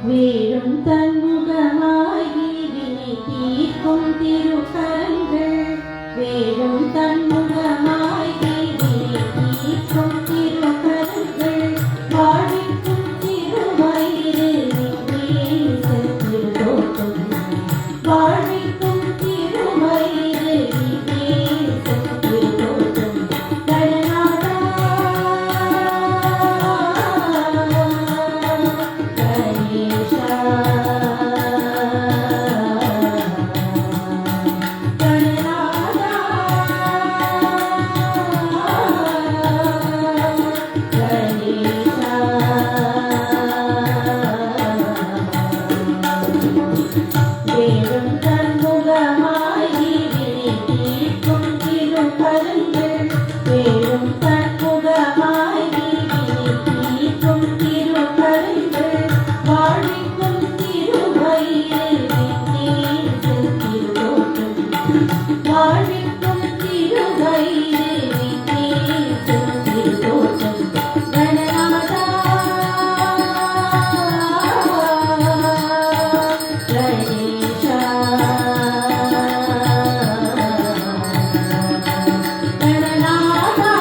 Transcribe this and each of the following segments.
வேடும் தன்முகமாகி வினை தீர்க்கும் திருக்கரங்கள் வேடும் தன்முகமாகி வினை தீர்க்கும் திருக்கரங்கள் வாழ்விக்கும் திருவயிறு விண்ணேச திருதோட்டம் வாழ்விக்கும் திருவயிறு விண்ணேச திருதோட்டம் கணநாதா கணேசா வேடும் தன்முகமாகி வினை தீர்க்கும் திருக்கரங்கள் வேடும் தன்முகமாகி வினை தீர்க்கும் திருக்கரங்கள் வாழ்விக்கும் திருவயிறு விண்ணேச திருதோட்டம் வாழ்விக்கும் திருவயிறு விண்ணேச திருதோட்டம் கணநாதா கணேசா கணநாதா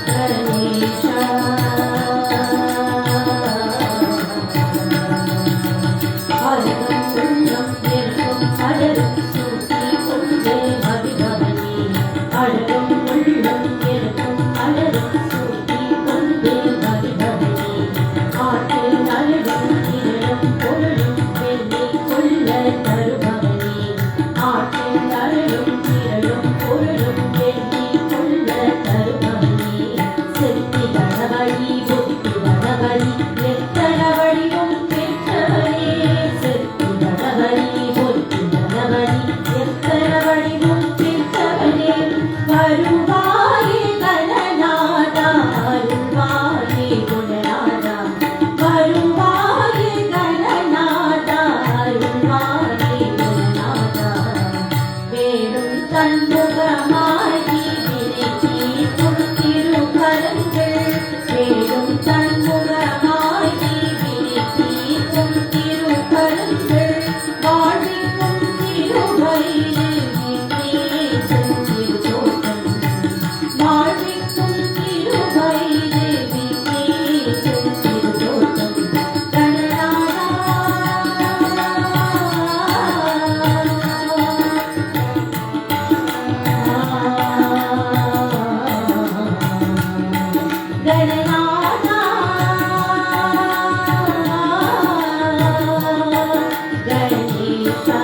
கணேசா அழகும் உள்ளம் இருக்கும் அழகும் சூட்டி கொண்டு மதிபவனே அழகும் உள்ளம் இருக்கும் அழகும் சூட்டி கொண்டு மதிபவனே ஆற்றில் அழகும் திரளும் பொருளும் வெள்ளை கொள்ள தருபவனே ஆற்றில் அழகும் திரளும் பொருளும் வெள்ளை கொள்ள தருபவனே செத்தி கணவழி ஒத்தி கணவழி எத்தன வடிவும் பெற்றவனே செத்தி கணவழி ஒத்தி கணவழி எத்தன வடிவும் பெற்றவனே வருவாயே கணநாதா அருள்வாயே குணநாதா வருவாயே கணநாதா அருள்வாயே குணநாதா வேடும் தன்முகமாகி வினை தீர்க்கும் திருக்கரங்கள் வேடும் தன்முகமாகி வினை தீர்க்கும் திருக்கரங்கள் வாழ்விக்கும் திருவயிறு விண்ணேச திருதோட்டம் வாழ்விக்கும் திருவயிறு விண்ணேச திருதோட்டம் கணநாதா கணநாதா கணேசா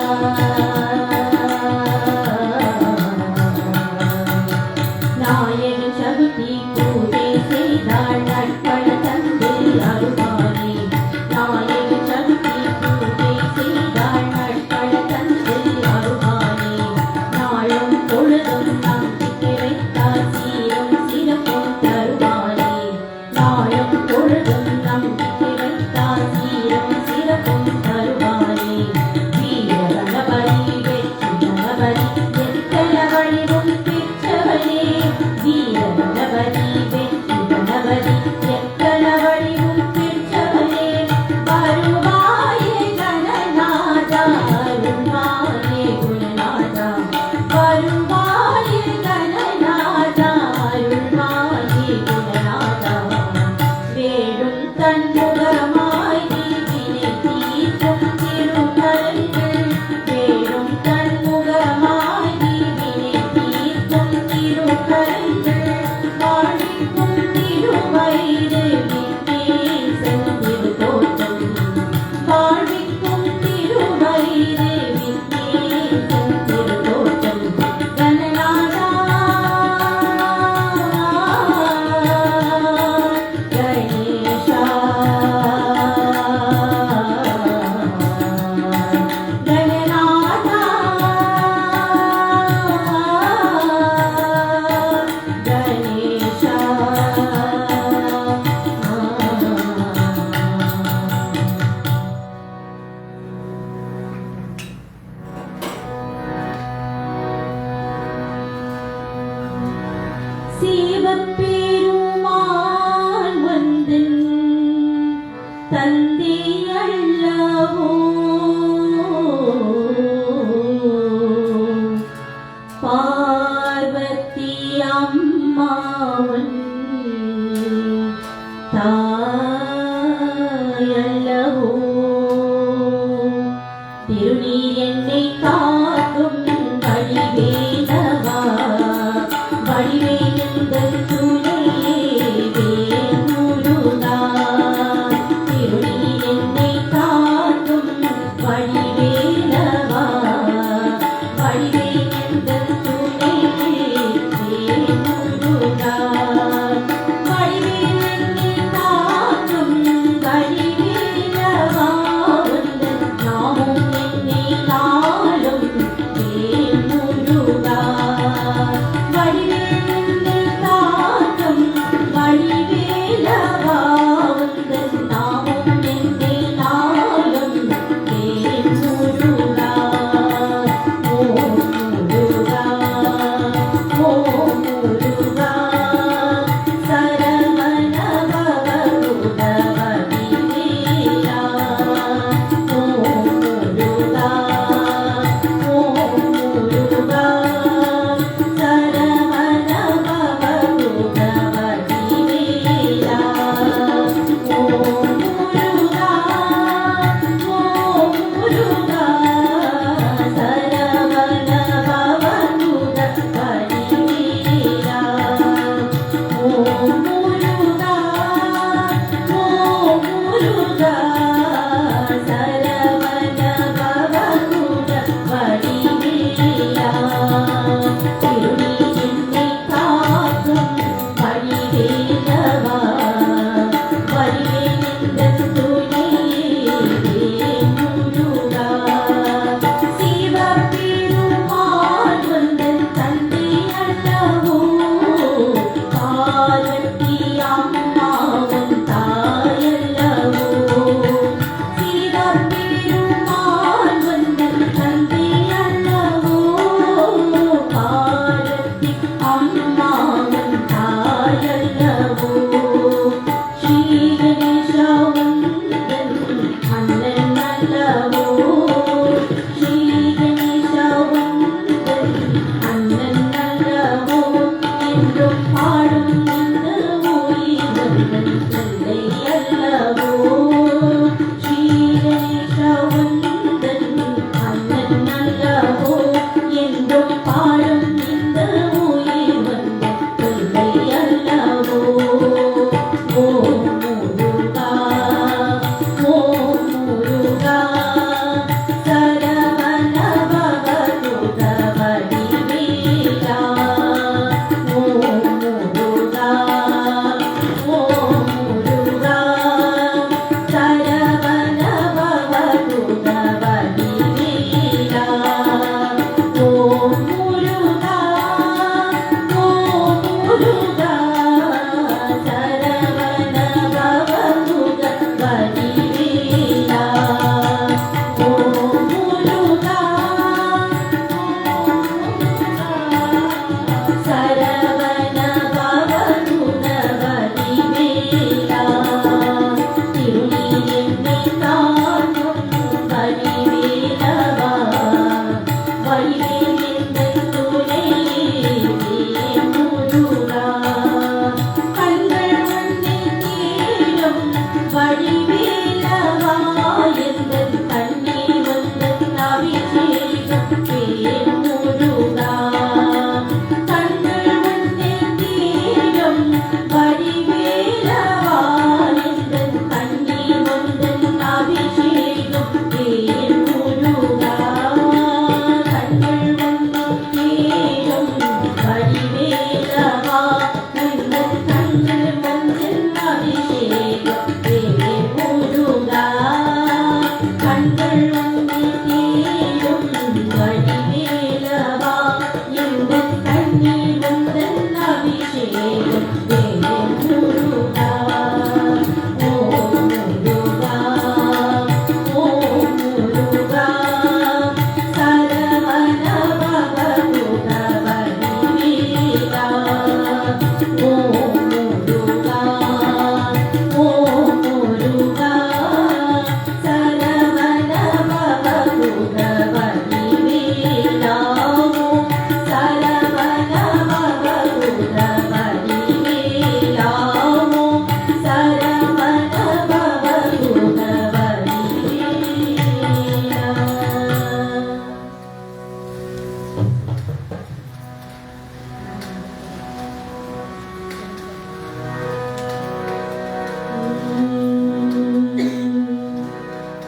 பெருமான் வந்தன் தந்தை அல்லவோ பார்வதி அம்மாவன் தாயல்லவோ திருநீர் என்னை காக்கும் வடிவேலவா வடிவேல் துணையே வேல் முருகா திருநீர்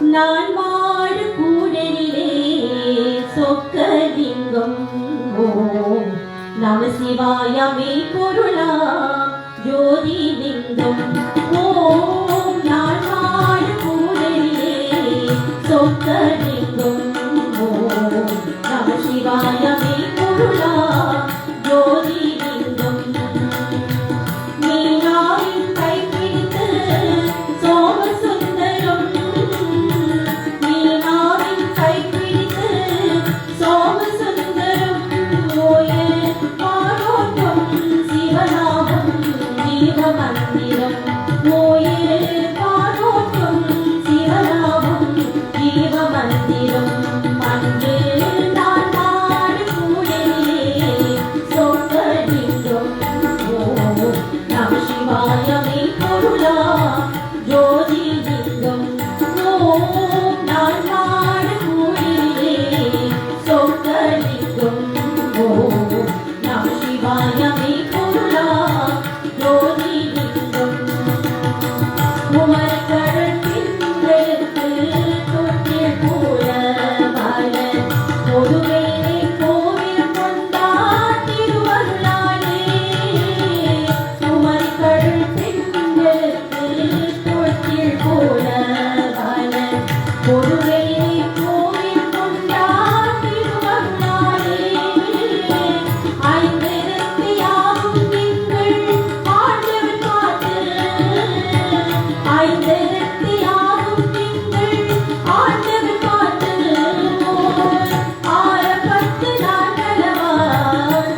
நான் வாழ கூடலிலே சொக்கலிங்கம் ஓம் நம சிவாயமே பொருளா ஜோதி லிங்கம் ஓம் நான் வாழ கூடலிலே சொக்கலிங்கம் ஓம் நம சிவாயமே பொருளா ஜோதி லிங்கம் மீனாவின் கை பிடித்து சோமசுந்தரம் மீனாவின் கை பிடித்து சோமசுந்தரம் ஓய பாரோட்டம் சிவநாமம் ஜீவ மந்திரம் ஓய பாரோட்டம் சிவநாமம் ஜீவ மந்திரம் அன்று நான் நாடு கூடலிலே சொக்கலிங்கம் ஓம் நம சிவாயமே பொருளா ஜோதி லிங்கம் ஓம் நான் நாடு கூடலிலே சொக்கலிங்கம் ஓம் நம சிவாயமே பொருளா ஜோதி லிங்கம் உமர்கடல் பின்னெடுத்து தொட்டில் போல வள பொதுவேலை கோவில் கொண்டார் திருவருளாலே உமர்கடல் பின்னெடுத்து தொட்டில் போல வள பொதுவேலை கோவில் கொண்டார் திருவருளாலே ஐந்திரத்தை ஆகும் எங்கள் ஆண்டவன் பாட்டு ஐந்திரத்தை ஆகும் எங்கள் ஆண்டவன் பாட்டு ஆரப்பத்து நாட்டளவா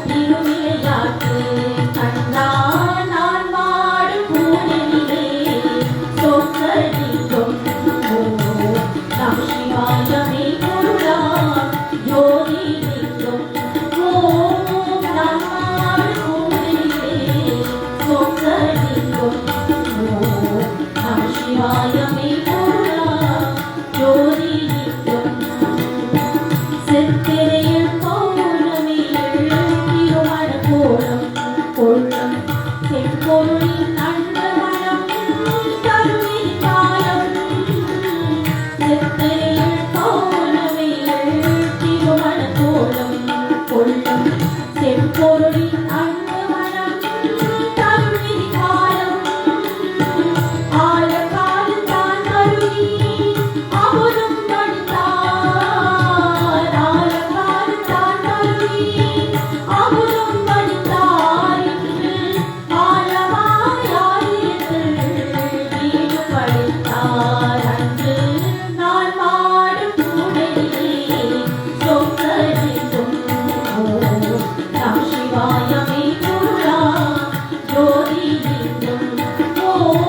திருவிளையாட்டு கண்டா நான் வாடும் கூடலிலே சொக்கலிங்கம் ஓம் நம சிவாயமே பொருளா ஜோதி லிங்கம் ஓம் நான் வாடும் கூடலிலே சொக்கலிங்கம் ஓம் நம சிவாயமே பொருளா ஜோதி லிங்கம் செத்திரையில் பௌர்ணமியில் திருமண கோலம் கொள்ளும் செம்பொருளின் அண்டமனம் கருவின் காலம் செத்திரையில் பௌர்ணமியில் திருமண கோலம் கொள்ளும் செம்பொருளின் அண்டமனம் கருவின் காலம் ஆழகாலத்தான் கருவி அமுதம் படித்தார் ஆழகாலத்தான் கருவி அமுதம் படித்தார் என்று ஆழவாயாரியத்தில் வீடு படித்தார் அன்று நான் வாடும் கூடலிலே சொக்கலிங்கம் ஓம் நம சிவாயமே பொருளா ஜோதி லிங்கம் ஓம்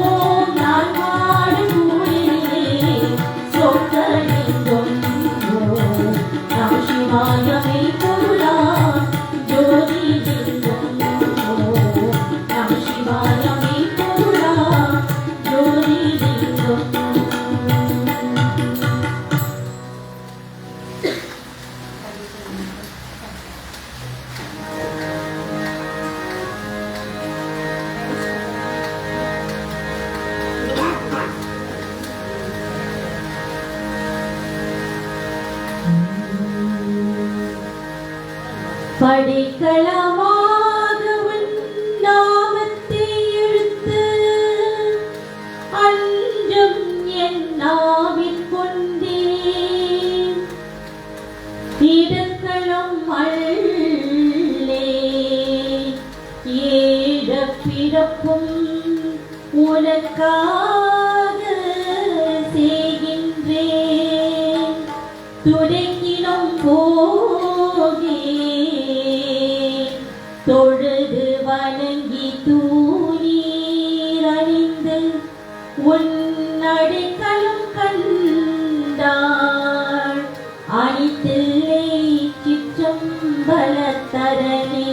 நான் வாடும் கூடலிலே சொக்கலிங்கம் ஓம் நம சிவாயமே பொருளா ஜோதி லிங்கம் ஓம் நம சிவாயமே பொருளா ஜோதி லிங்கம் படிக்களமாக உன் நாமத்தை இழுத்து அஞ்சம் என் நாவில் கொண்டேன் இடுக்களம் அல்லே ஏட பிறப்பும் உனக்காக செய்கின்றேன் துடைக்கிலும் போகே தொழுது வணங்கி தூணீர் அணிந்து உன் அடைக்கலம் கண்டாள் அணித்தில்லை சிற்றம்பலத்தரனே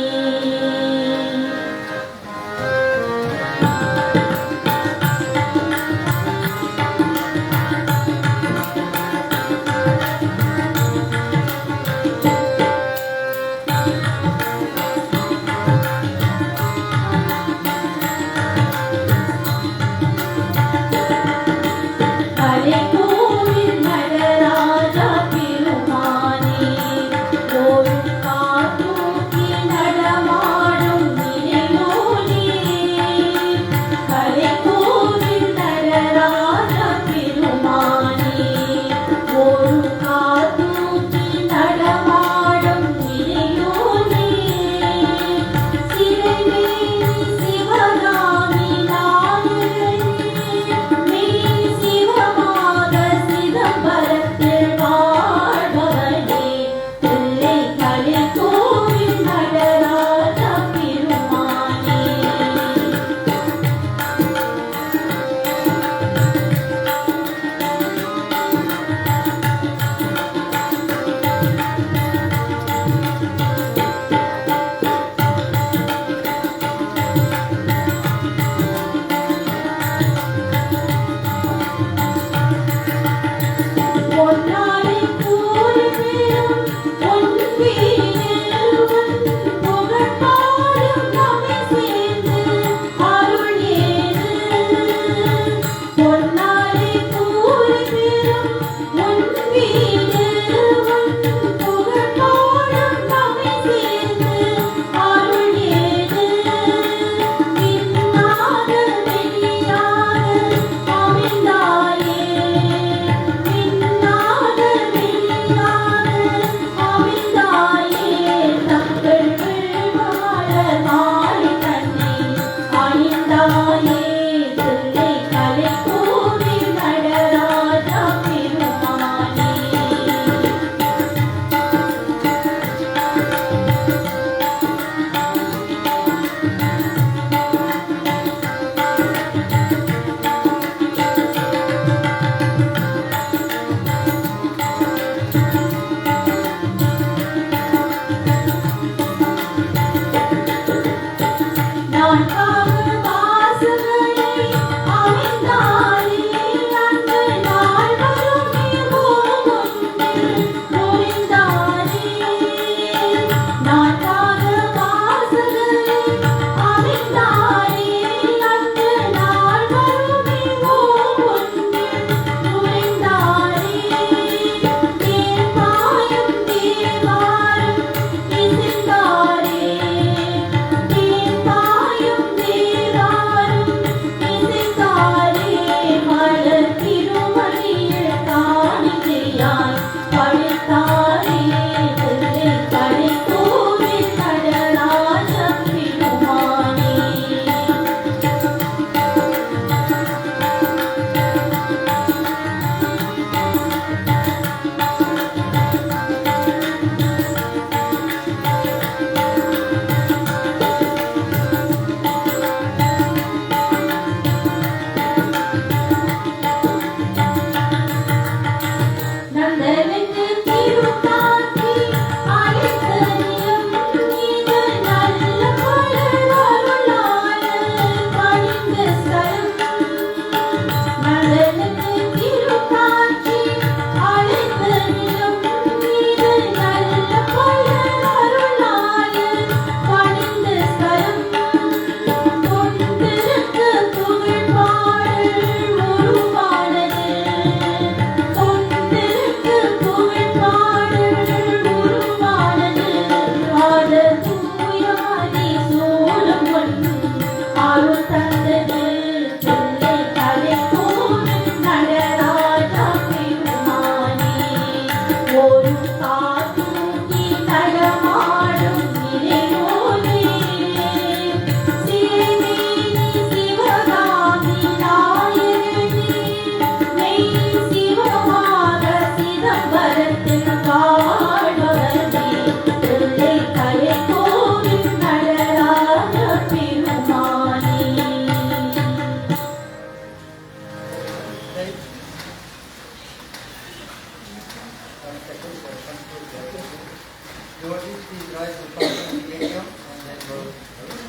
devotees, please rise to come to the yajna and then we'll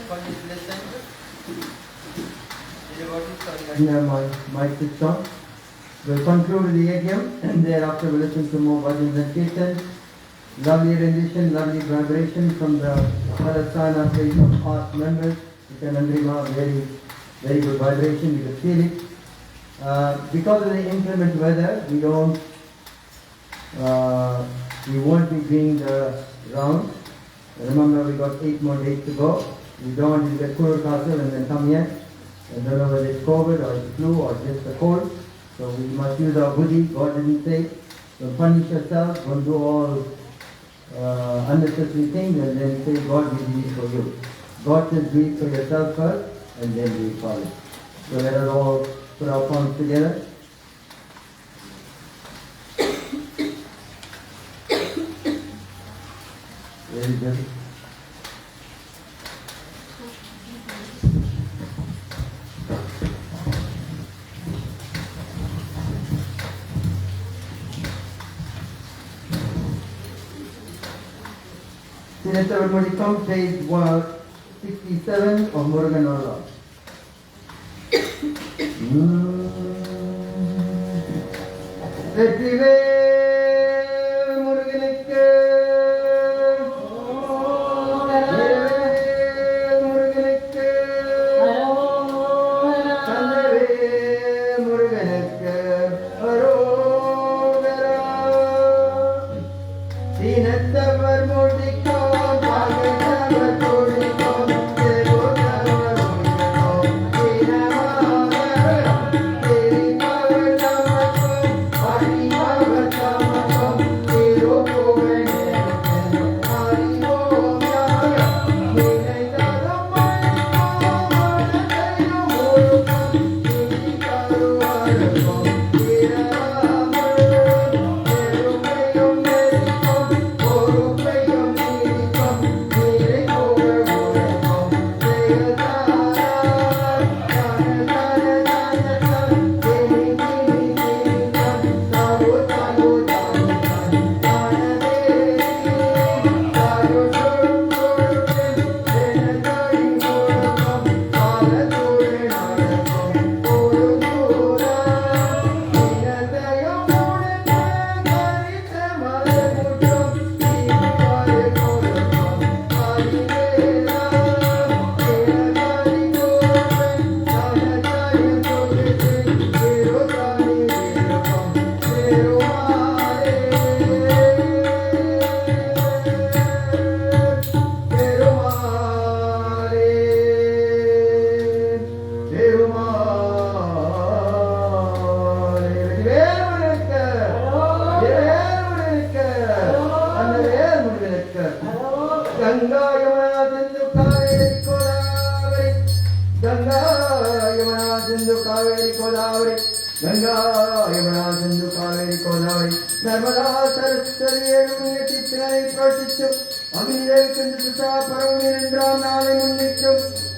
fund this lesson. The devotees are my switch on. We'll conclude the yajna and thereafter we'll listen to more bhajans and kirtans. Lovely rendition, lovely vibration from the Kalasthaana place of past members. Andrima, very, very good vibration, you can feel it. Because of the inclement weather, we won't be doing the round. Remember, we got 8 more days to go. We don't want to get Kurur Castle and then come here. I don't know whether it's COVID or it's flu or just the cold. So we must use our buddhi. God didn't say, don't punish yourself, don't do all unnecessary things and then say God will do it for you. God says do it for yourself first and then do it for it. So let us all put our palms together. Very good. Let everybody come, page 67 of Murugan Allah.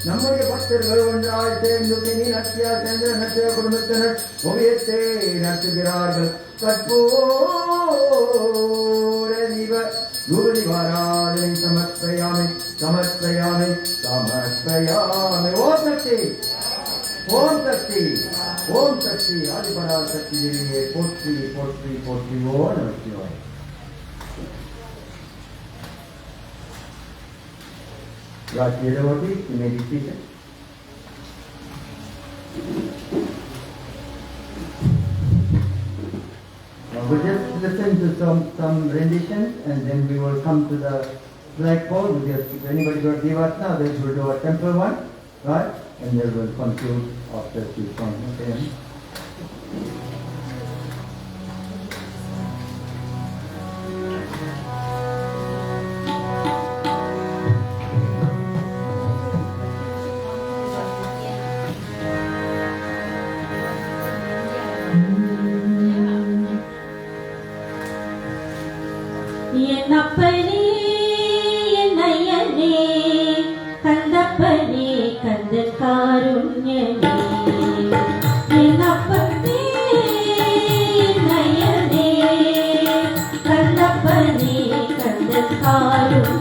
நம்முடைய பக்தர்கள் ஒன்றாய் சேர்ந்து பின்னி நட்சியா சென்ற நட்சிய குடும்பத்தினர் ஓவியத்தை நடத்துகிறார்கள். கற்பூர தீப தூபதிவாராதனை சமர்ப்பயாமி சமர்ப்பயாமி சமர்ப்பயாமி. ஓம் சக்தி ஓம் சக்தி ஓம் சக்தி ஆதிபரா சக்தி தேவியே போற்றி போற்றி போற்றி. ஓம் நம சிவாய. Last devotee, you may be seated. We'll just listen to some renditions and then we will come to the flagpole. If anybody got Devatna, then we'll do a temple one, right? And then we'll conclude after this song. Okay. என்னப்பனே என்னையனே கந்தப்பனே Kandan காருண்யனே. என்னப்பனே என்னையனே கந்தப்பனே Kandan காருண்யனே.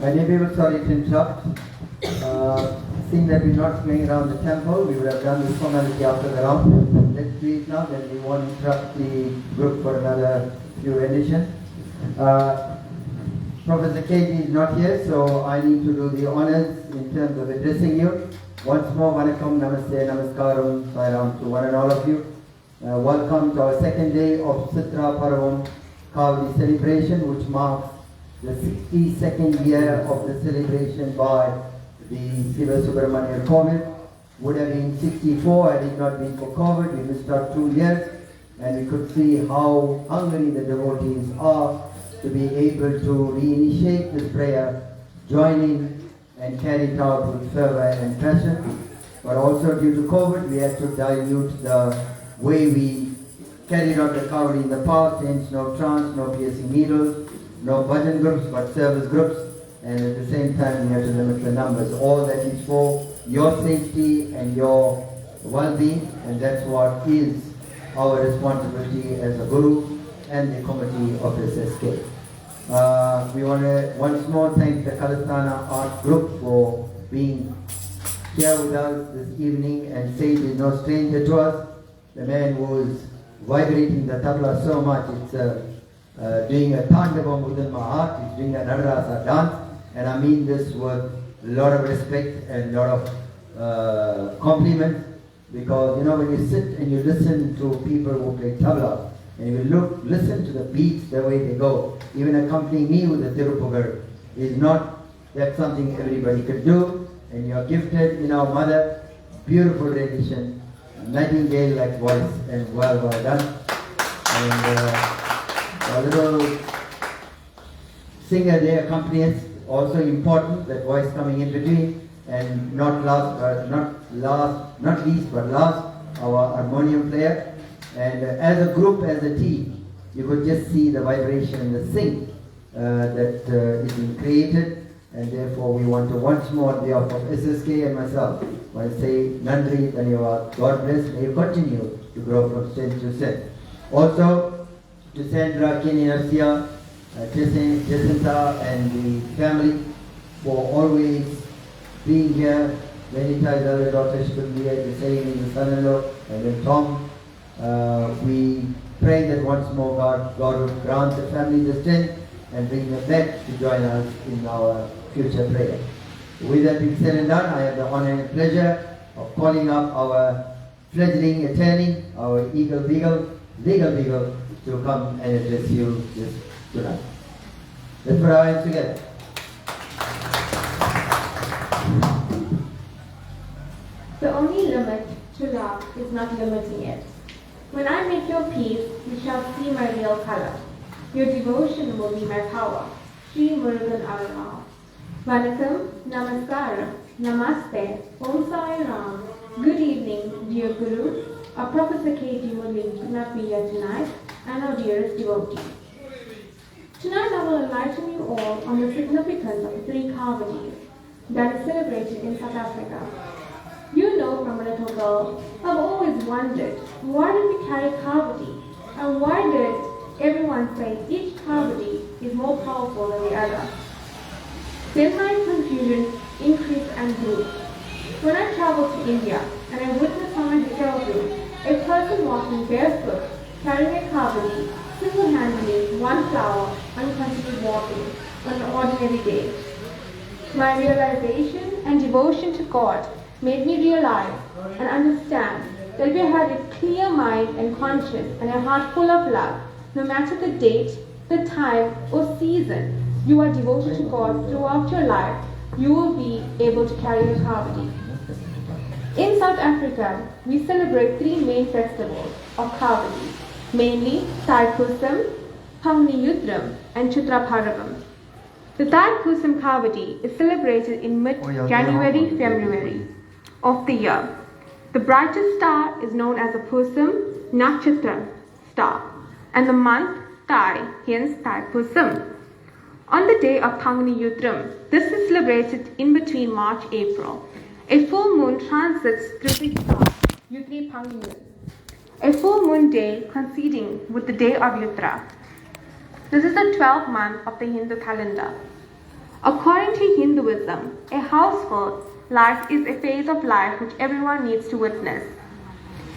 Anyway, sorry to interrupt. Seeing that we're not playing around the temple, we would have done this formality after the round. Let's do it now, then we won't interrupt the group for another few renditions. Professor KG is not here, so I need to do the honors in terms of addressing you. Once more, Vanakkam, Namaste, Namaskaram, Sairam to one and all of you. Welcome to our second day of Chithrai Paravum Kavadi celebration, which marks the 62nd year of the celebration by the Siva Soobramooniar Kovil. Would have been 64 had it not been for COVID. We missed out 2 years, and we could see how hungry the devotees are to be able to reinitiate this prayer, join in and carry it out with fervor and passion. But also due to COVID, we had to dilute the way we carried out the Kavadi in the past, hence no trance, no piercing needles, no bhajan groups, but service groups, and at the same time we have to limit the numbers. All that is for your safety and your well-being, and that's what is our responsibility as a guru and the committee of SSK. We want to once more thank the Kalasthaana art group for being here with us this evening, and Sage is no stranger to us. The man who is vibrating the tabla so much. It's doing a tandavam within my heart. It's doing a nadarasa dance. And I mean this with a lot of respect and a lot of compliments. Because, you know, when you sit and you listen to people who play tabla, and you listen to the beats, the way they go, even accompanying me with the Tirupugar, is not that something everybody could do. And you're gifted, you know, mother, beautiful rendition, nightingale-like voice, and well done. And a little singer there accompanies, also important, that voice coming in between. And not least, but last, our harmonium player. And as a group, as a team, you could just see the vibration and the sync that is being created. And therefore, we want to once more, on behalf of SSK and myself, want to say, Nandri, Dhanyavad, God bless, may you continue to grow from strength to strength. Also, to Sandra, Kenny, Narsia, Jacinta, and the family for always being here. Many times other daughters couldn't be here, the same in the son-in-law, and then Tom. We pray that once more God would grant the family the strength and bring them back to join us in our future prayer. With that being said and done, I have the honor and pleasure of calling up our fledgling attorney, our legal beagle, to come and address you this tonight. Let's put our hands together. The only limit to love is not limiting it. When I make your peace, you shall see my real color. Your devotion will be my power. Sri Murugan Arunal. Vanakkam, Namaskaram, Namaste, Om Sai Ram. Good evening, dear Guru. Our Professor K.G. Murli could not be here tonight, and our dearest devotees. Tonight I will enlighten you all on the significance of the three Kavadis that is celebrated in South Africa. You know, from a little girl, I've always wondered, why did we carry Kavadi? And why did everyone say each Kavadi is more powerful than the other? Then my confusion increased and grew. When I traveled to India and I witnessed on my hotel room a person walking barefoot, carrying a Kavadi, single-handedly, one flower, and continued walking on an ordinary day. My realization and devotion to God made me realize and understand that if you had a clear mind and conscience and a heart full of love, no matter the date, the time, or season, you are devoted to God throughout your life, you will be able to carry your Kavadi. In South Africa, we celebrate three main festivals of Kavadi, mainly Thaipusam, Pangniyutram, and Paravum. The Thaipusam Kavadi is celebrated in mid-January, February of the year. The brightest star is known as the Pusam Nakshatra star, and the month Thai, hence Thaipusam. On the day of Pangniyutram, this is celebrated in between March-April. A full moon transits through the star, Yutri Pangniyut. A full moon day coinciding with the day of Yutra. This is the 12th month of the Hindu calendar. According to Hinduism, a household life is a phase of life which everyone needs to witness.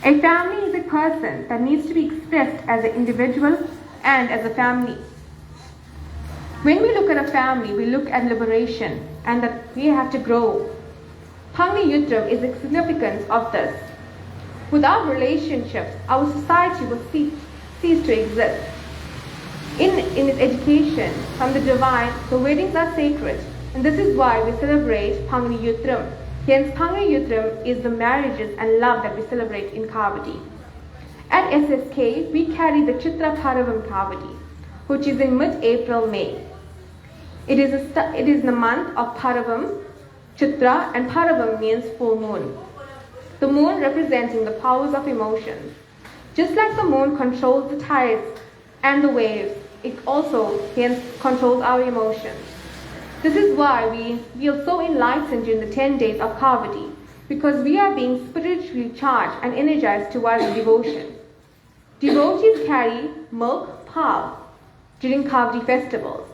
A family is a person that needs to be expressed as an individual and as a family. When we look at a family, we look at liberation and that we have to grow. Pangniyutram is the significance of this. Without relationships, our society will cease to exist. In its education from the divine, the weddings are sacred, and this is why we celebrate Pangniyutram. Hence, Pangniyutram is the marriages and love that we celebrate in Kavadi. At SSK, we carry the Paravum Kavadi, which is in mid-April, May. It is the month of Paravum, Chithrai, and Paravum means full moon. The moon representing the powers of emotions. Just like the moon controls the tides and the waves, it also hence controls our emotions. This is why we feel so enlightened during the 10 days of Kavadi, because we are being spiritually charged and energized towards devotion. Devotees carry milk pav during Kavadi festivals.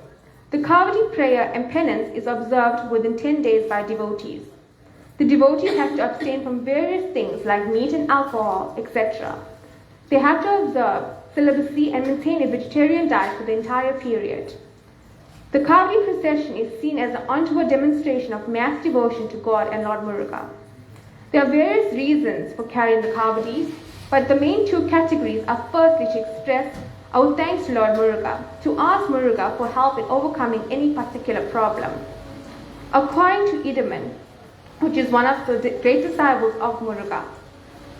The Kavadi prayer and penance is observed within 10 days by devotees. The devotees have to abstain from various things like meat and alcohol, etc. They have to observe celibacy and maintain a vegetarian diet for the entire period. The Kavadi procession is seen as an untoward demonstration of mass devotion to God and Lord Muruga. There are various reasons for carrying the Kavadi, but the main two categories are firstly to express our thanks to Lord Muruga, to ask Muruga for help in overcoming any particular problem. According to Idaman, which is one of the great disciples of Muruga,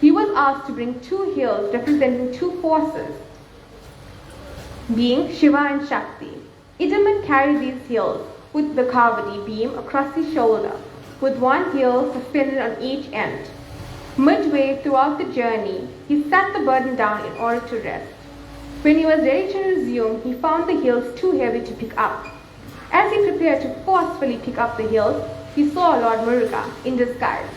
he was asked to bring two hills representing two forces, being Shiva and Shakti. Idaman carried these hills with the Kavadi beam across his shoulder, with one hill suspended on each end. Midway throughout the journey, he sat the burden down in order to rest. When he was ready to resume, he found the hills too heavy to pick up. As he prepared to forcefully pick up the hills, he saw Lord Muruga in disguise.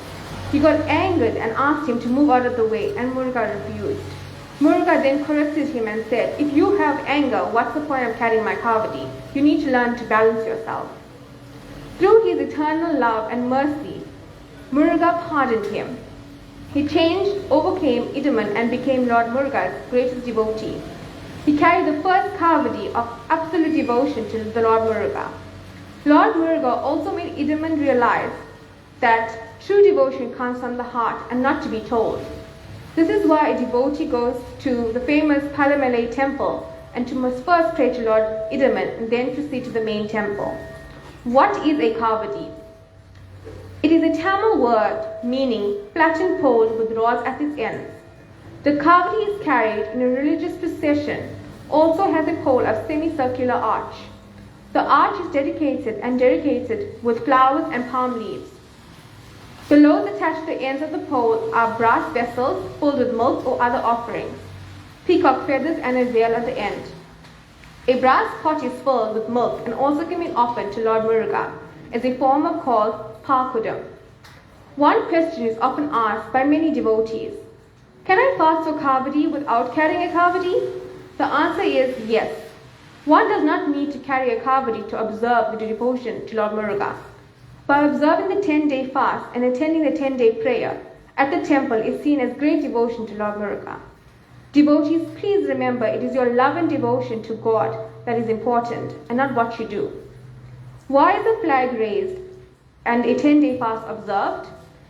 He got angered and asked him to move out of the way, and Muruga refused. Muruga then corrected him and said, "If you have anger, what's the point of carrying my Kavadi? You need to learn to balance yourself." Through his eternal love and mercy, Muruga pardoned him. He changed, overcame Idaman, and became Lord Muruga's greatest devotee. He carried the first Kavadi of absolute devotion to the Lord Muruga. Lord Muruga also made Idaman realize that true devotion comes from the heart and not to be told. This is why a devotee goes to the famous Palamalai temple and must first pray to Lord Idaman and then proceed to the main temple. What is a Kavadi? It is a Tamil word meaning flattened pole with rods at its ends. The Kavadi is carried in a religious procession, also has a pole of semicircular arch. The arch is dedicated with flowers and palm leaves. The loads attached to the ends of the pole are brass vessels filled with milk or other offerings, peacock feathers and a veil at the end. A brass pot is filled with milk and also can be offered to Lord Muruga as a form of called Pakudam. One question is often asked by many devotees: can I fast for Kavadi without carrying a Kavadi? The answer is yes. One does not need to carry a Kavadi to observe the devotion to Lord Muruga. By observing the 10-day fast and attending the 10-day prayer at the temple is seen as great devotion to Lord Muruga. Devotees, please remember it is your love and devotion to God that is important and not what you do. Why is the flag raised and a 10-day fast observed?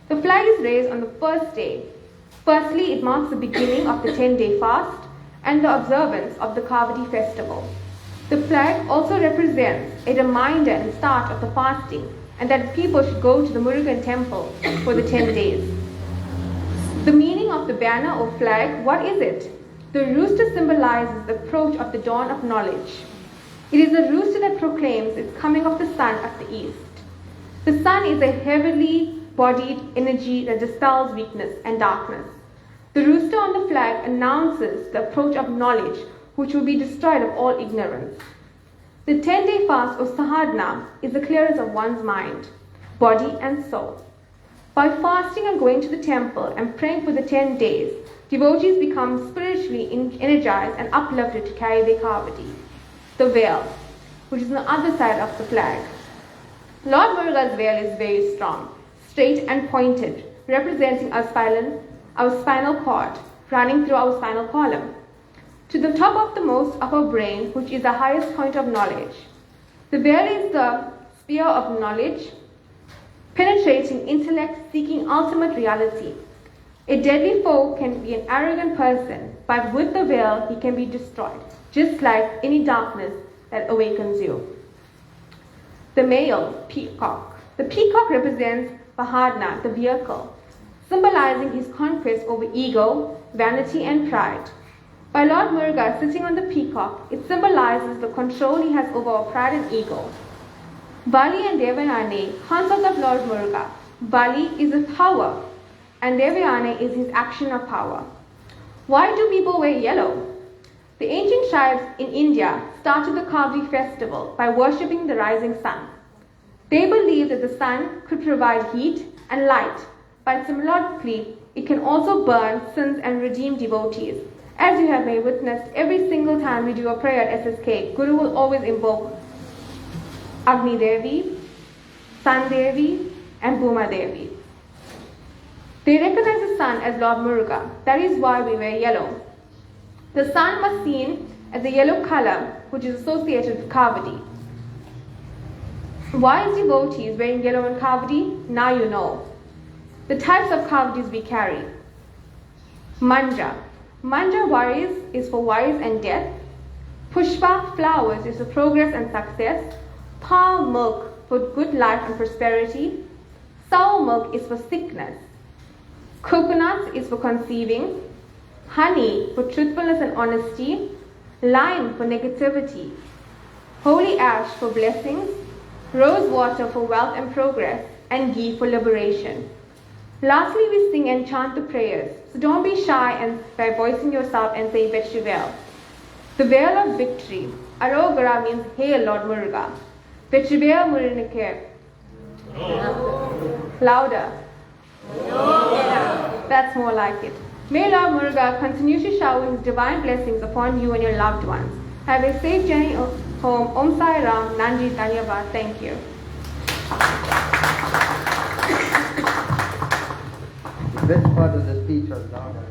The flag is raised on the first day. Firstly, it marks the beginning of the 10-day fast and the observance of the Kavadi festival. The flag also represents a reminder and start of the fasting and that people should go to the Murugan temple for the 10 days. The meaning of the banner or flag, what is it? The rooster symbolizes the approach of the dawn of knowledge. It is the rooster that proclaims its coming of the sun at the east. The sun is a heavily bodied energy that dispels weakness and darkness. The rooster on the flag announces the approach of knowledge, which will be destroyed of all ignorance. The 10-day fast or sadhana is the clearance of one's mind, body and soul. By fasting and going to the temple and praying for the 10 days, devotees become spiritually energized and uplifted to carry their Kavadi. The veil, which is on the other side of the flag. Lord Muruga's veil is very strong, straight and pointed, representing our spinal cord, running through our spinal column, to the top of the most of our brain, which is the highest point of knowledge. The veil is the sphere of knowledge, penetrating intellect, seeking ultimate reality. A deadly foe can be an arrogant person, but with the veil he can be destroyed, just like any darkness that awakens you. The male peacock. The peacock represents Vahadna, the vehicle, symbolizing his conquest over ego, vanity and pride. By Lord Muruga sitting on the peacock, it symbolizes the control he has over our pride and ego. Bali and Devayane, consorts of Lord Muruga. Bali is his power, and Devayane is his action of power. Why do people wear yellow? The ancient tribes in India started the Kavadi festival by worshipping the rising sun. They believed that the sun could provide heat and light, but symbolically it can also burn sins and redeem devotees. As you have may witnessed, every single time we do a prayer at SSK, Guru will always invoke Agni Devi, Sun Devi, and Bhuma Devi. They recognize the sun as Lord Muruga. That is why we wear yellow. The sun was seen as a yellow color which is associated with Kavadi. Why is devotees wearing yellow in Kavadi? Now you know. The types of Kavadis we carry. Manja. Manja wise is for wise and death. Pushpa, flowers, is for progress and success. Palm milk for good life and prosperity. Sour milk is for sickness. Coconut is for conceiving. Honey for truthfulness and honesty. Lime for negativity. Holy ash for blessings. Rose water for wealth and progress. And ghee for liberation. Lastly, we sing and chant the prayers. So don't be shy and by voicing yourself and say Vetrivel. The veil of victory. Arogara means Hail Lord Muruga. Vetrivel Murinike. Louder. That's more like it. May Lord Muruga continue to shower his divine blessings upon you and your loved ones. Have a safe journey home. Om Sai Ram. Nandri Dhanyavad. Thank you. The best part of the speech was louder.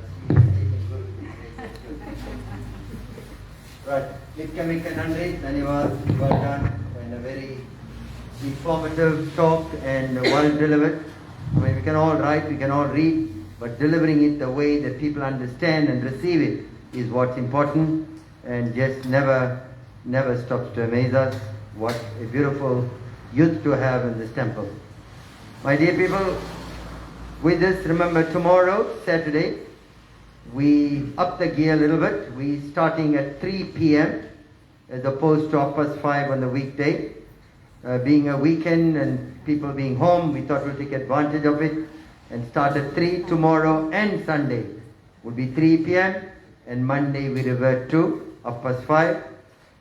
Right. Mikka Nandri, Dhanyavad, well done, and a very informative talk and well delivered. I mean, we can all write, we can all read, but delivering it the way that people understand and receive it is what's important, and just never stops to amaze us. What a beautiful youth to have in this temple. My dear people, with this, remember tomorrow, Saturday, we up the gear a little bit. We starting at 3 p.m. as opposed to 5:30 on the weekday. Being a weekend and people being home, we thought we'd take advantage of it and start at 3 tomorrow, and Sunday would be 3 p.m. and Monday we revert to 5:30.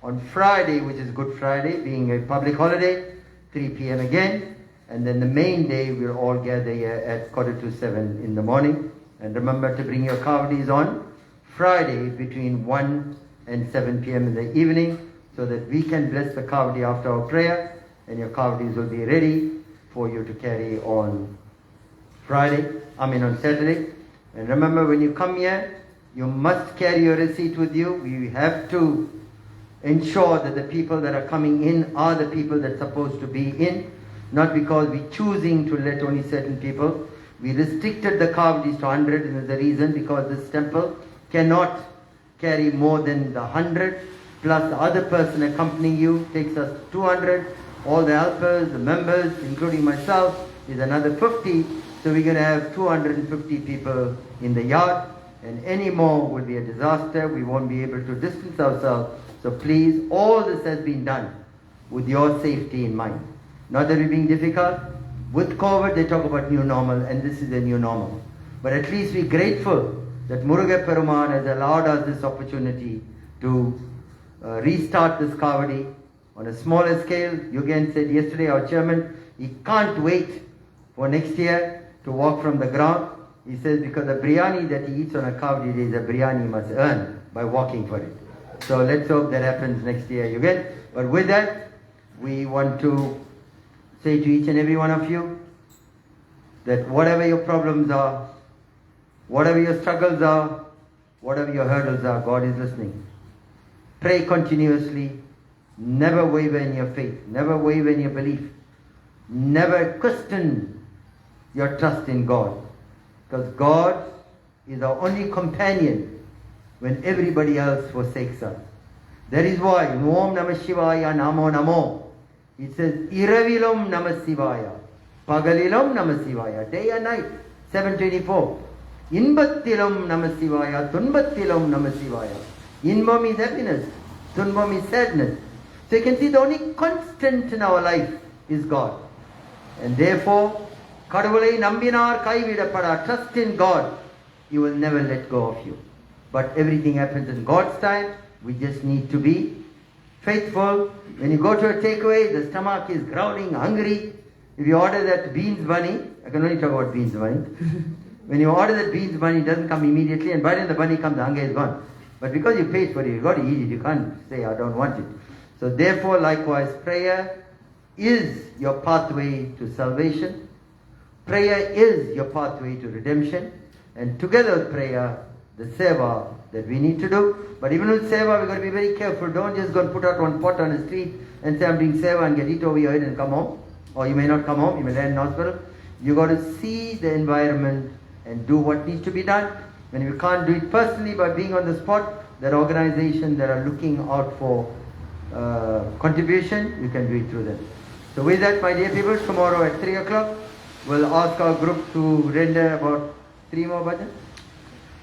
On Friday, which is Good Friday, being a public holiday, 3 p.m. again. And then the main day, we'll all gather here at 6:45 in the morning. And remember to bring your Kavadis on Friday between 1 and 7 p.m. in the evening, so that we can bless the Kavadi after our prayer, and your Kavadis will be ready for you to carry on on Saturday. And remember, when you come here, you must carry your receipt with you. We have to ensure that the people that are coming in are the people that are supposed to be in. Not because we're choosing to let only certain people. We restricted the Kavadis to 100, and there's a reason, because this temple cannot carry more than the 100, plus the other person accompanying you takes us 200. All the helpers, the members, including myself, is another 50. So we're going to have 250 people in the yard, and any more would be a disaster. We won't be able to distance ourselves. So please, all this has been done with your safety in mind. Not that we're being difficult. With COVID, they talk about new normal, and this is a new normal. But at least we're grateful that Muruga Peruman has allowed us this opportunity to restart this Kavadi on a smaller scale. Yugen said yesterday, our chairman, he can't wait for next year to walk from the ground. He says because the biryani that he eats on a Kavadi day is a biryani he must earn by walking for it. So let's hope that happens next year, Yugen. But with that, we want to say to each and every one of you that whatever your problems are, whatever your struggles are, whatever your hurdles are, God is listening. Pray continuously. Never waver in your faith. Never waver in your belief. Never question your trust in God. Because God is our only companion when everybody else forsakes us. That is why in Om Namah Shivaya Namo Namo, it says, Iravilom Namah Shivaya, Pagalilom Namah Shivaya, day and night, 724. Inbattilom Namah Shivaya, Tunbattilom Namah Shivaya. Inbam is happiness, Tunbam is sadness. So you can see the only constant in our life is God. And therefore, Kadavulai Nambinar Kaividapada, trust in God, He will never let go of you. But everything happens in God's time. We just need to be faithful. When you go to a takeaway, the stomach is growling, hungry. If you order that beans bunny, I can only talk about beans bunny. When you order that beans bunny, it doesn't come immediately, and by then the bunny comes, the hunger is gone. But because you paid for it, you've got to eat it. You can't say, I don't want it. So therefore, likewise, prayer is your pathway to salvation. Prayer is your pathway to redemption. And together with prayer, the Siva that we need to do. But even with Seva, we've got to be very careful. Don't just go and put out one pot on the street and say, I'm doing Seva and get it over your head and come home. Or you may not come home, you may land in hospital. You've got to see the environment and do what needs to be done. When you can't do it personally by being on the spot, there are organizations that are looking out for contribution, you can do it through them. So with that, my dear people, tomorrow at 3 o'clock, we'll ask our group to render about 3 more bhajans.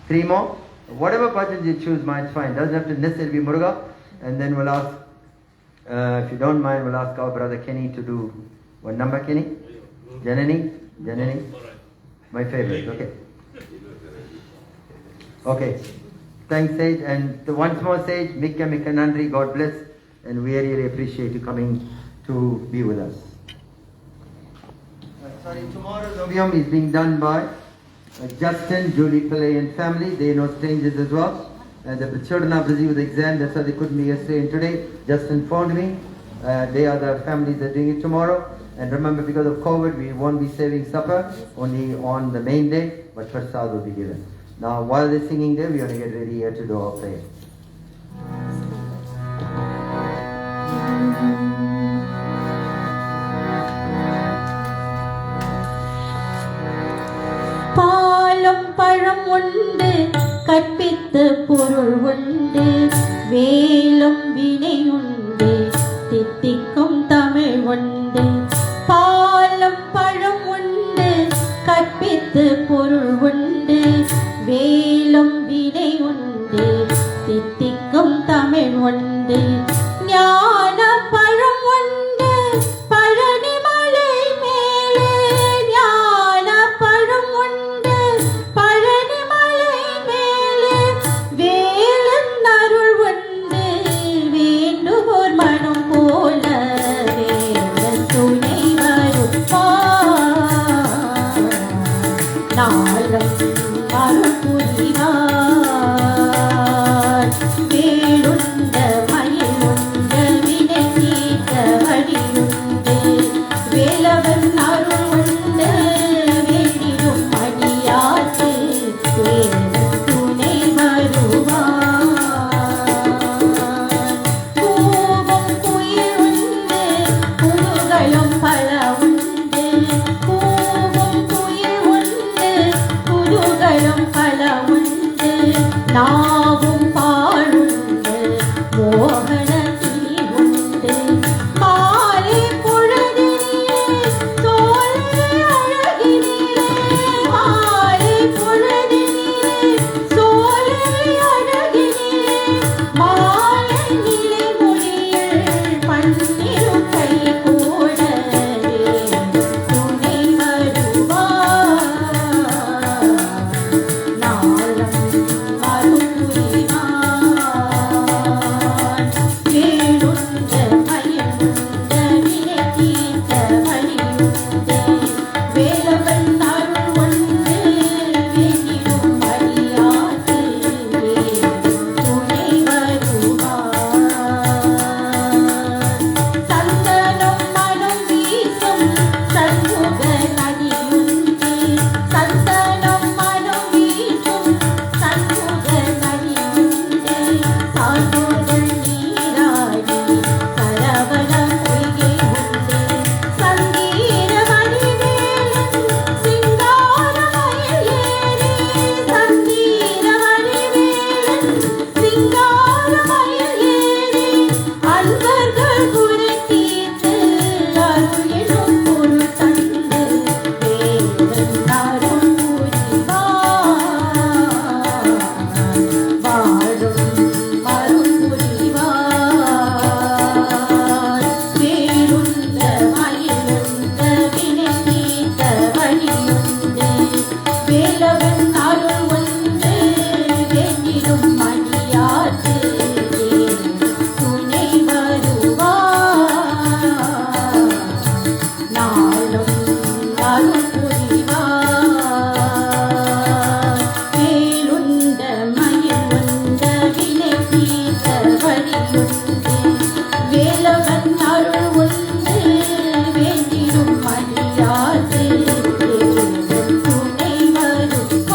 3 more. Whatever bhajans you choose, mine's fine. Doesn't have to necessarily be Muruga. And then we'll ask, if you don't mind, we'll ask our brother Kenny to do, what number, Kenny? Janani? Janani? My favorite, okay. Okay. Thanks, Sage. And once more, Sage, Mikka Nandri, God bless. And we really appreciate you coming to be with us. Sorry, tomorrow's Ovium is being done by Justin, Julie Pillay and family. They are no strangers as well. And the children are busy with the exam, that's why they couldn't be yesterday and today. Justin phoned me. They are the families that are doing it tomorrow. And remember, because of COVID, we won't be serving supper, only on the main day, but prasad will be given. Now, while they're singing there, we're going to get ready here to do our prayer. பாலும் பழம் உண்டு கற்பித்து பொருள் உண்டு வேலும் வினை உண்டு தித்திக்கும் தமிழ் உண்டு பாலும் பழம் உண்டு கற்பித்து பொருள் உண்டு வேலும் வினை உண்டு தித்திக்கும் தமிழ் உண்டு ஞான பழம் உண்டு பழனி மலை மேலே ஞான பழம் உண்டு பழனி மலை மேலே வேலன் அருள் உண்டு வேண்டுவோர் மனம் போல வேலன் துணை வருவார் நாளும் அருள் புரிவார் வேலுண்ட மயிலுண்ட வினை தீர்த்த வழியுண்டு வேலவன் அருள் உண்டு வேண்டிடும் அடியார்க்கு வேலன் துணை வருவார் கூவும் குயில் உண்டு குதூகலம் பல உண்டு கூவும் குயில் உண்டு குதூகலம் பல உண்டு நாவும் பாழுண்டு மோகன கிளி உண்டு மாலை பொழுதினிலே சோலை அழகினிலே மாலை பொழுதினிலே சோலை அழகினிலே மாலை நிலை மொழியில் பன்னிரு கை கூட துணை வருவார் நாளும் அருள் புரிவார் வேலுண்ட மயிலுண்ட வினை தீர்த்த வழியுண்டு வேலவன் அருள் உண்டு வேண்டிடும் அடியார்க்கு துணை வருவார் சந்தனம் மனம் வீசும் சண்முக நதியுண்டு சந்தனம் மனம் வீசும் சண்முக நதியுண்டு சான்றோர்கள் நீராடி சரவண பொய்கை உண்டு சங்கீர வடிவேலன் சிங்காரமயில் ஏறி சங்கீர வடிவேலன் சிங்காரமயில் ஏறி அன்பர்கள் குறை தீர்த்து அருள் எனும் பொருள் தந்து வேலன் அருள் புரிவார் வாழும் அருள் புரிவார் வேலுண்ட மயிலுண்ட வினை தீர்த்த வழியுண்டு வேலவன் அருள் உண்டு வேண்டிடும் அடியார்க்கு துணை வருவார் நாளும் அருள் புரிவார் வேலுண்ட மயிலுண்ட வினை தீர்த்த வழியுண்டு வேலவன் அருள் உண்டு வேண்டிடும் அடியார்க்கு துணை வருவார்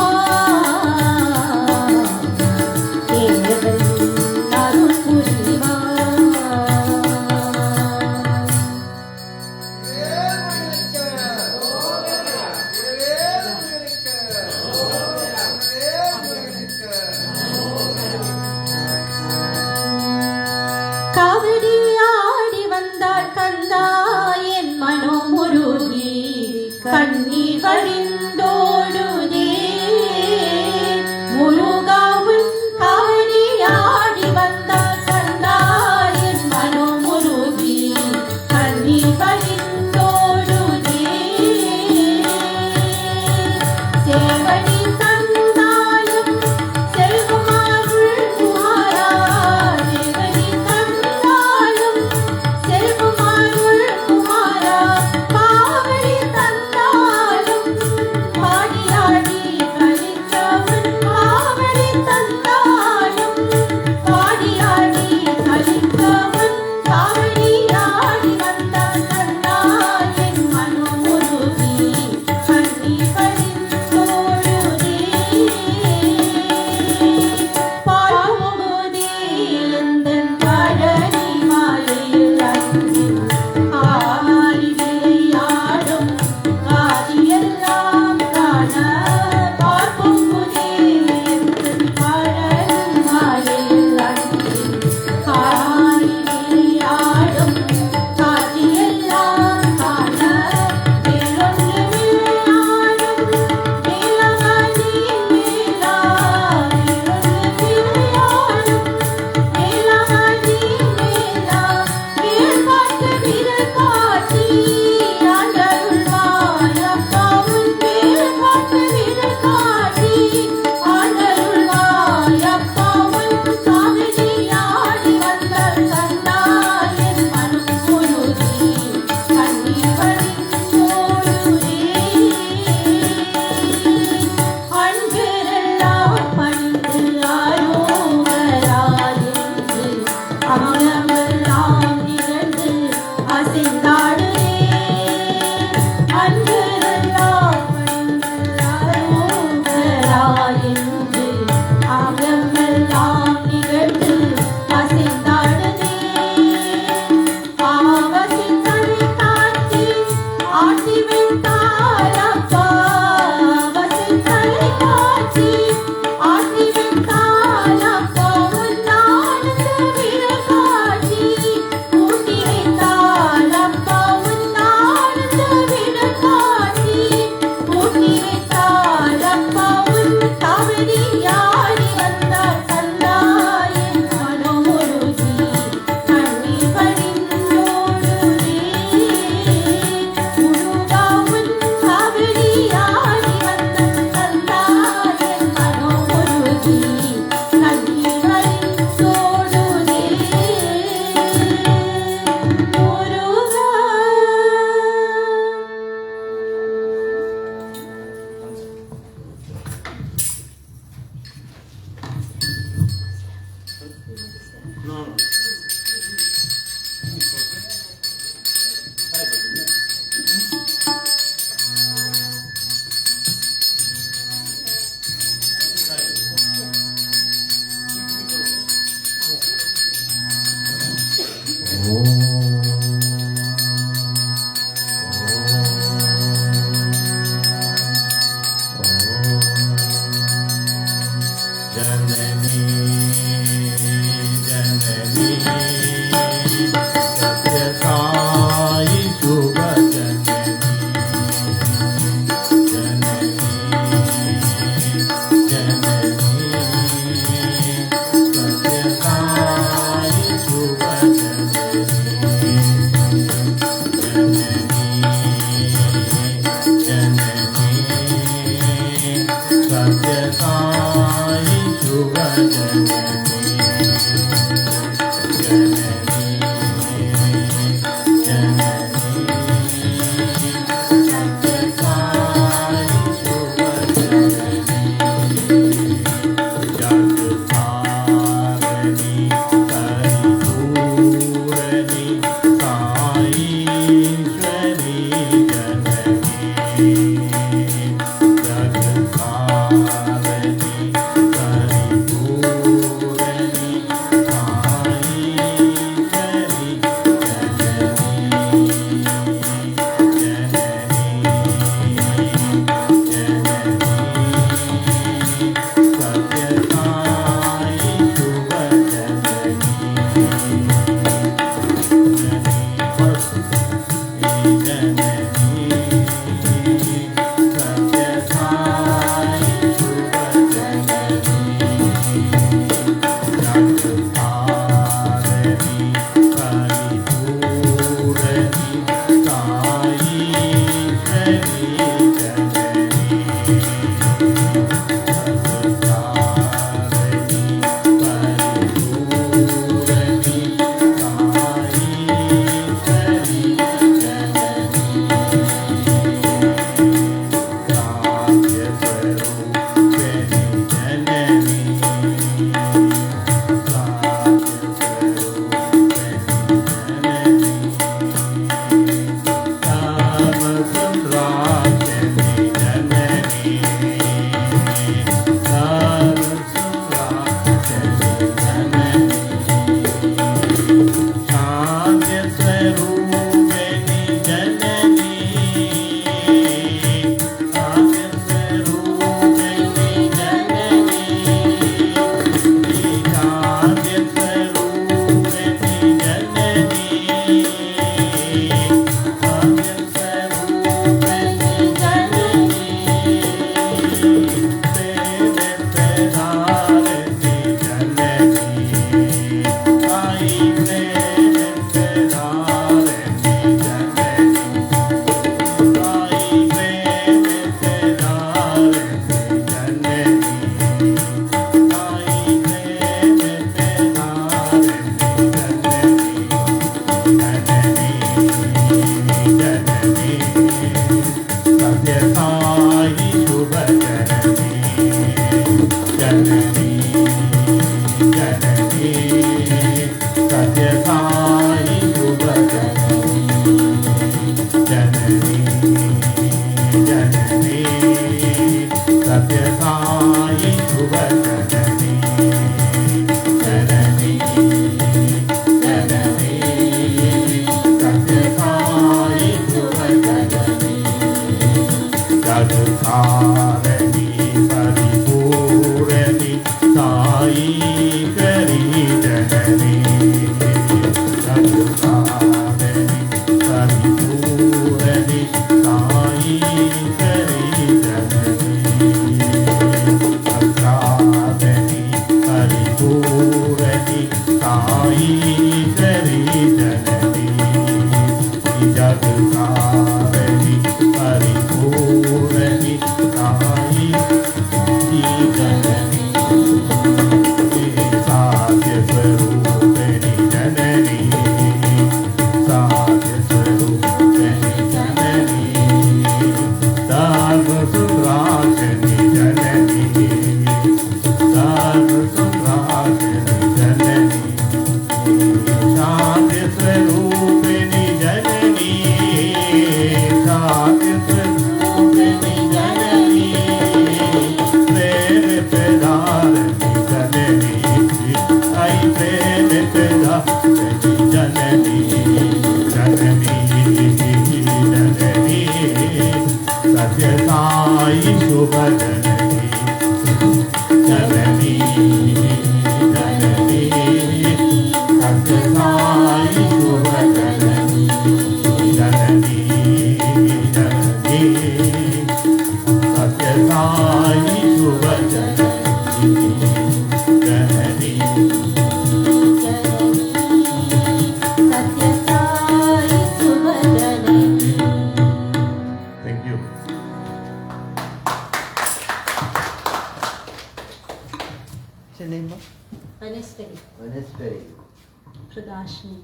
கவடி ஆடி வந்தார் கந்தா என் மனோமுருகி கண்ணீர் வழிந்தோடுதே முருகாவும் கவடி ஆடி வந்தார் கந்தா என் மனோமுருகி கண்ணீர் வழிந்தோடுதே சேவடி தந்தாலும் செல்வமாருள் குமாரா சேவடி தந்தாலும்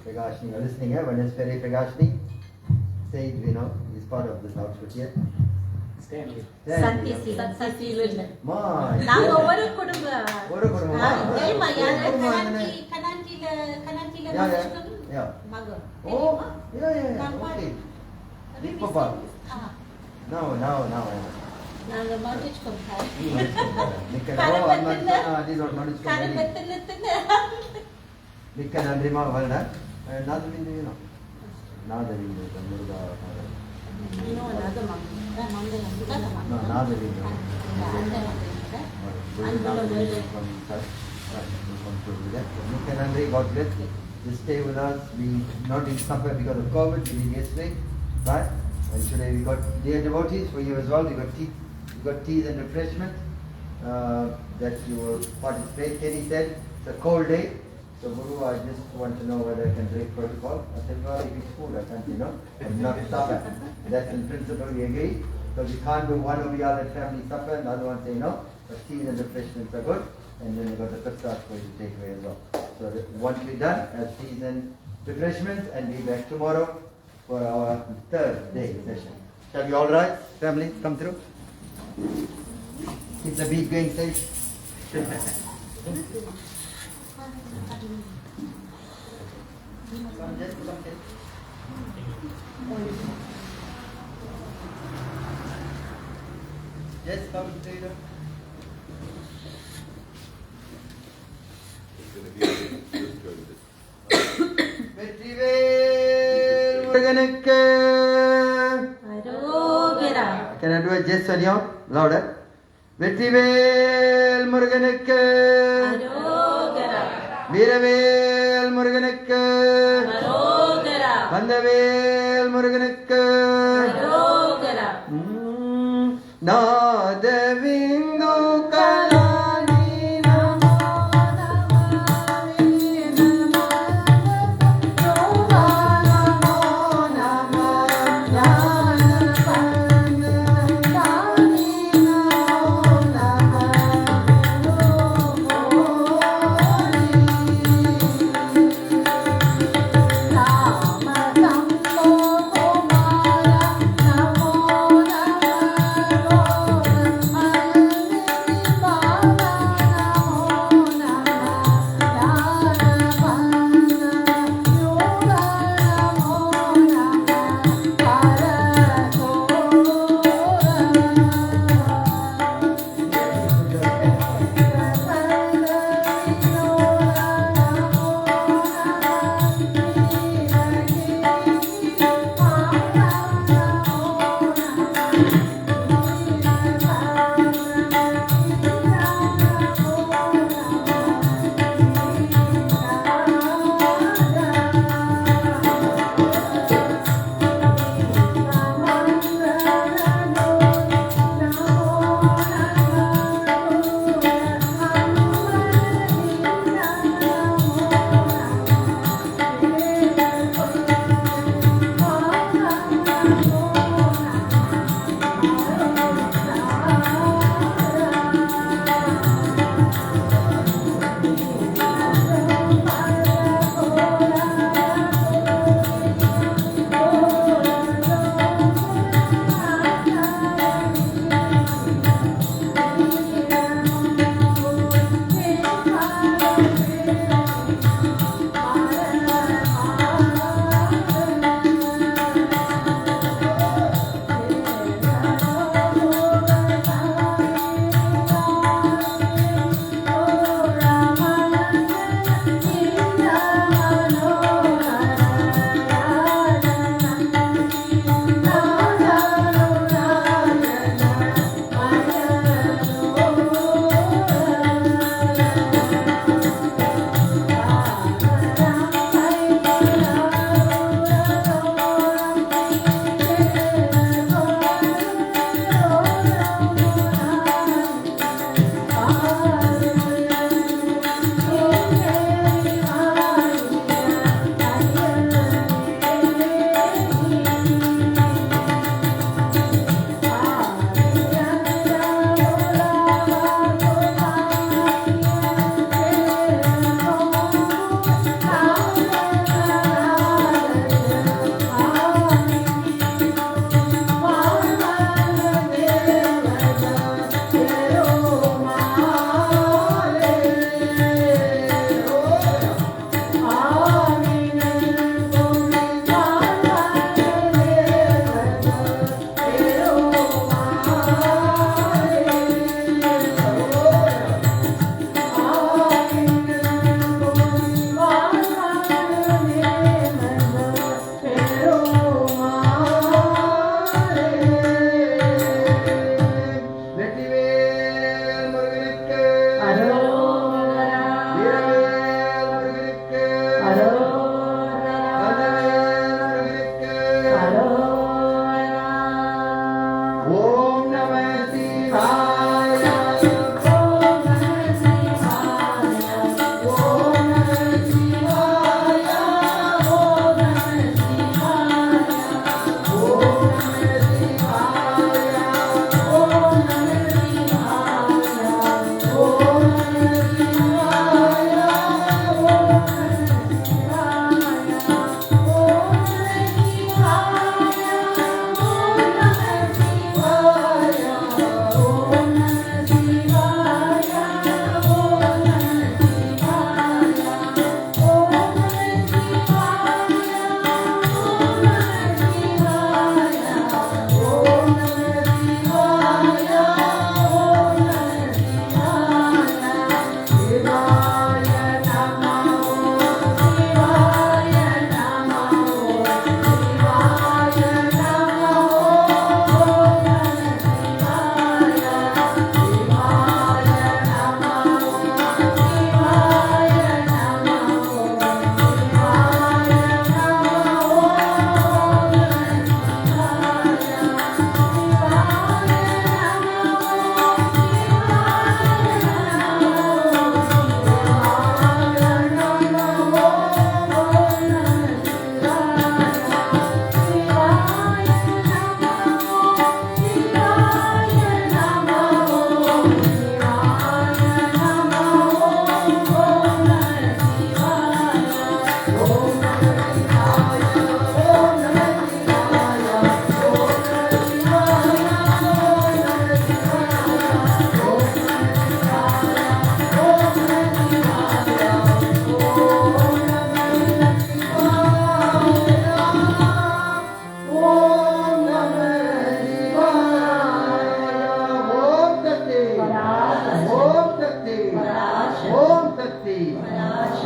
Pragashni, you're listening here. Vanesperi Pragashni. Say it, he's part of this outfit here. Stanley. Satyasila. Ma. Naanga oru kudumba. Elma Yeah. Oh, yeah. Okay. Big Papa. Now. Naanga mortgage company. These are mortgage company. Mikka Nandrima Valna. Nadavindu, Nadavindu, the Murga. No, another No, Nadavindu. Mikka Nandri, God bless. Just stay with us. We not eat supper because of COVID. We did yesterday. Right? And today we got dear devotees for you as well. We got teas and refreshment that you will participate. Kenny said it's a cold day. So Guru, I just want to know whether I can break protocol. I said, well, if it's food, I can't, I'm not stop it. That's in principle we agree. Because we can't do one or the other family supper, and the other one say no. But tea and refreshments are good. And then you got the prasad for you to take away as well. So that once we're done, have teas and refreshments, and be back tomorrow for our third day session. Shall we all rise? Family, come through. Keep the beat going safe. Yes, come through. Vetrivel முருகனுக்கு Arogera. Can I do it just on your louder? Vetrivel முருகனுக்கு Arogera. வீரவேல் முருகனுக்கு Arogera. வந்தவேல் முருகனுக்கு Arogera. நாதவிந்து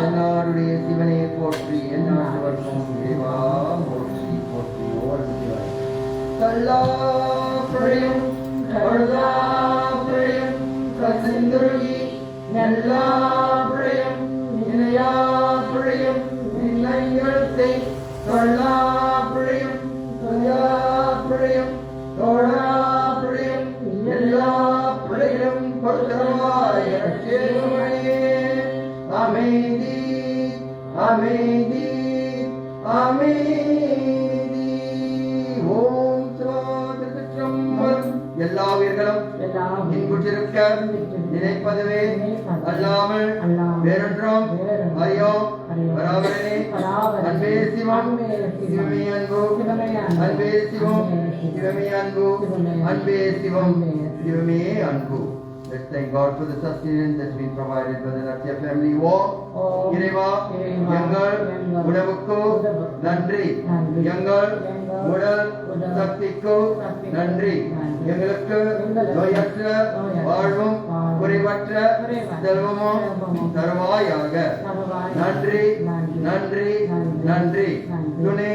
என்னாருடைய சிவனே போற்றி என்னாடுவர்க்கும் தேவா போற்றி போற்றி ஓம் சிவாய். கல்லாப்பிழையும் கழுதாப்பிழையும் கசிந்துருகி நல்லாப்பிழையும் இணையாப்பிழையும் நின்னையழுத்தை கல்லாப்பிழையும் கல்லாப்பிழையும் தோழாப்பிழையும் எல்லா பிழையும் கொடுத்தவாய் அமைதி அமைதி அமைதி. ஓம் சிவாதிருச்சிற்றம்பலம். எல்லா உயிர்களும் இன்புற்றிருக்க நினைப்பதுவே அல்லாமல் வேறொன்றும் அறியோம். பராவரனே அன்பே சிவம் சிவமே அன்பு அன்பே சிவம் சிவமே அன்பு அன்பே சிவம் சிவமே அன்பு. Let's thank God for the sustenance that's been provided by the Natya family. இறைவா எங்கள் உணவுக்கு நன்றி, எங்கள் உடல் சக்திக்கு நன்றி, எங்களுக்கு நோயற்ற வாழ்வும் குறைவற்ற செல்வமும் தருவாயாக. நன்றி நன்றி நன்றி. துணை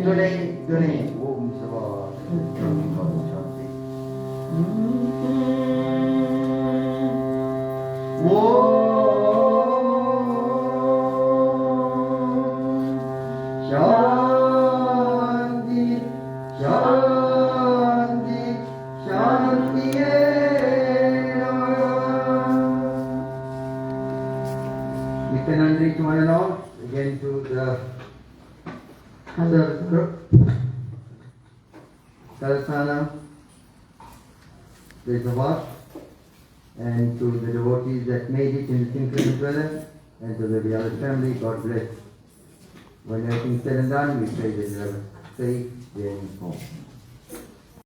துணை துணை. ஓம் சிவா. शांति शांति शांति. We can unreach one and all again to the service group. Kalasthaana, place of wash. And to the devotees that made it in the Sinclair brother, and to the beloved family, God bless. When everything is said and done, we pray that you have a safe journey home.